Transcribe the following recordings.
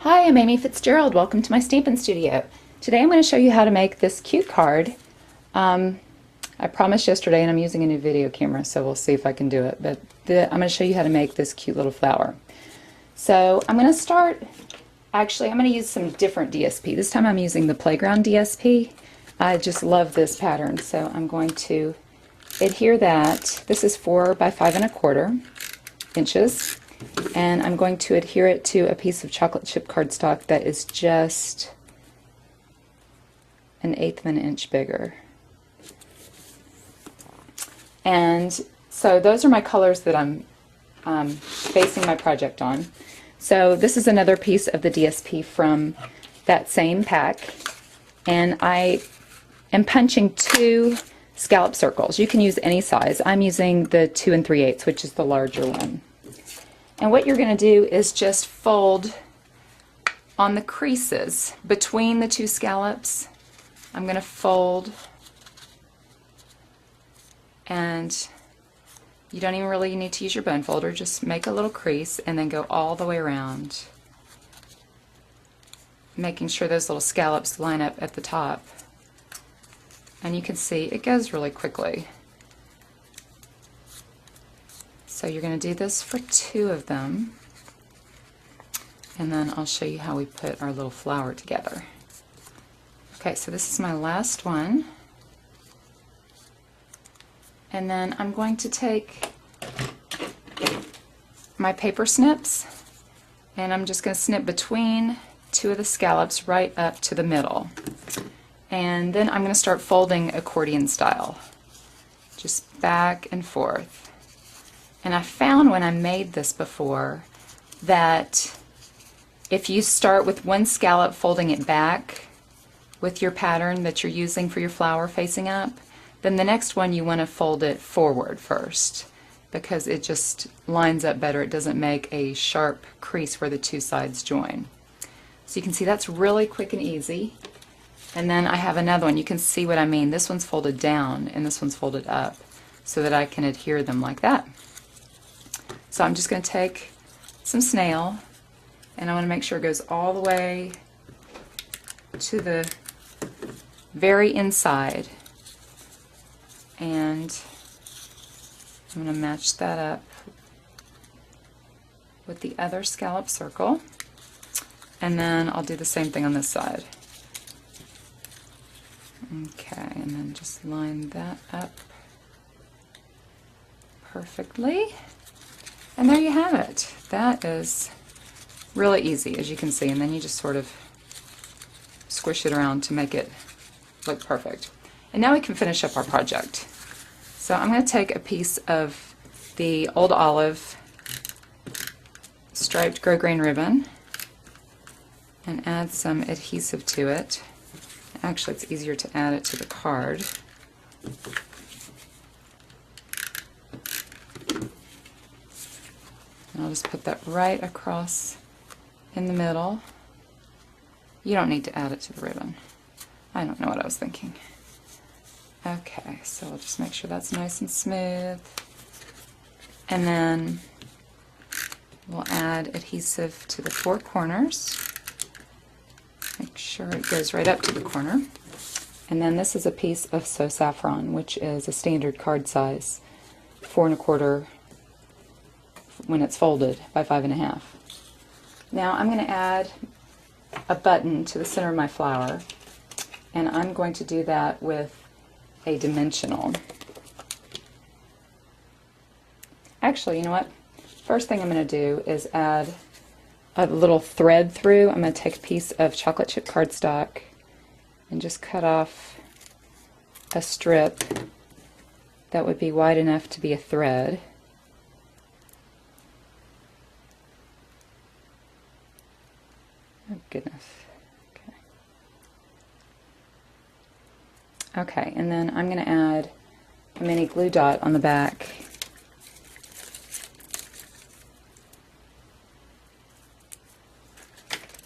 Hi, I'm Amy Fitzgerald. Welcome to my Stampin' Studio. Today I'm going to show you how to make this cute card. I promised yesterday, and I'm using a new video camera, so we'll see if I can do it, but I'm going to show you how to make this cute little flower. So I'm going to start, I'm going to use some different DSP. This time I'm using the Playground DSP. I just love this pattern, so I'm going to adhere that. This is 4 by 5 1/4 inches. And I'm going to adhere it to a piece of chocolate chip cardstock that is just 1/8 of an inch bigger. And so those are my colors that I'm basing my project on. So this is another piece of the DSP from that same pack, and I am punching 2 scallop circles. You can use any size. I'm using the 2 3/8, which is the larger one. And what you're going to do is just fold on the creases between the 2 scallops. I'm going to fold, and you don't even really need to use your bone folder. Just make a little crease and then go all the way around, making sure those little scallops line up at the top. And you can see it goes really quickly. So you're going to do this for 2 of them, and then I'll show you how we put our little flower together. Okay, so this is my last one, and then I'm going to take my paper snips, and I'm just going to snip between 2 of the scallops right up to the middle, and then I'm going to start folding accordion style, just back and forth. And I found when I made this before that if you start with one scallop folding it back with your pattern that you're using for your flower facing up, then the next one you want to fold it forward first, because it just lines up better. It doesn't make a sharp crease where the 2 sides join. So you can see that's really quick and easy. And then I have another one. You can see what I mean. This one's folded down and this one's folded up so that I can adhere them like that. So I'm just going to take some snail, and I want to make sure it goes all the way to the very inside, and I'm going to match that up with the other scallop circle, and then I'll do the same thing on this side. Okay, and then just line that up perfectly. And there you have it. That is really easy, as you can see, and then you just sort of squish it around to make it look perfect. And now we can finish up our project. So I'm going to take a piece of the Old Olive striped grosgrain ribbon and add some adhesive to it. Actually, it's easier to add it to the card. And I'll just put that right across in the middle. You don't need to add it to the ribbon. I don't know what I was thinking. Okay, so I'll just make sure that's nice and smooth. And then we'll add adhesive to the 4 corners. Make sure it goes right up to the corner. And then this is a piece of saffron, which is a standard card size, 4 1/4 when it's folded by 5 1/2. Now I'm going to add a button to the center of my flower, and I'm going to do that with a dimensional. Actually, you know what? First thing I'm going to do is add a little thread through. I'm going to take a piece of chocolate chip cardstock and just cut off a strip that would be wide enough to be a thread. Oh goodness. Okay. Okay, and then I'm going to add a mini glue dot on the back.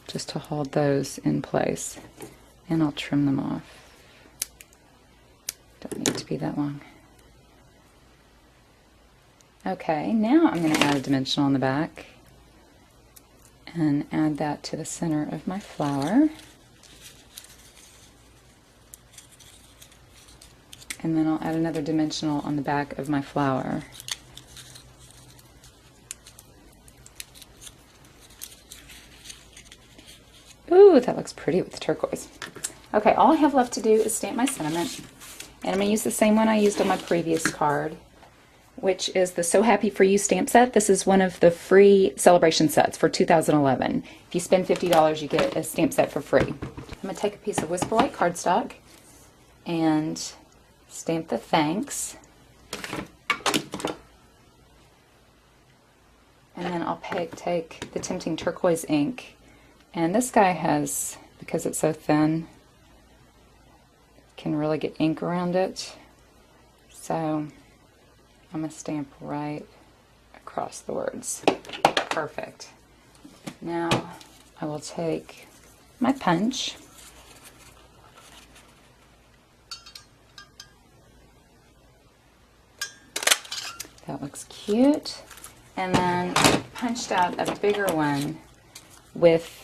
Just to hold those in place. And I'll trim them off. Don't need to be that long. Okay, now I'm going to add a dimensional on the back. and add that to the center of my flower. And then I'll add another dimensional on the back of my flower. Ooh, that looks pretty with the turquoise. Okay, all I have left to do is stamp my sentiment. And I'm going to use the same one I used on my previous card, which is the So Happy For You stamp set. This is one of the free celebration sets for 2011. If you spend $50, you get a stamp set for free. I'm going to take a piece of Whisper White cardstock and stamp the thanks. And then I'll take the Tempting Turquoise ink. And this guy has, because it's so thin, can really get ink around it. So I'm going to stamp right across the words. Perfect. Now I will take my punch. That looks cute. And then I punched out a bigger one with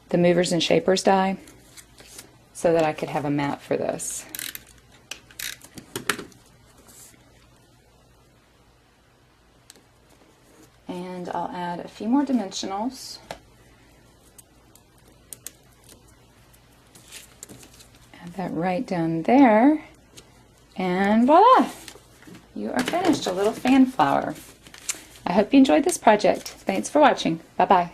the Movers and Shapers die so that I could have a mat for this. And I'll add a few more dimensionals. Add that right down there. And voila! You are finished, a little fan flower. I hope you enjoyed this project. Thanks for watching. Bye-bye.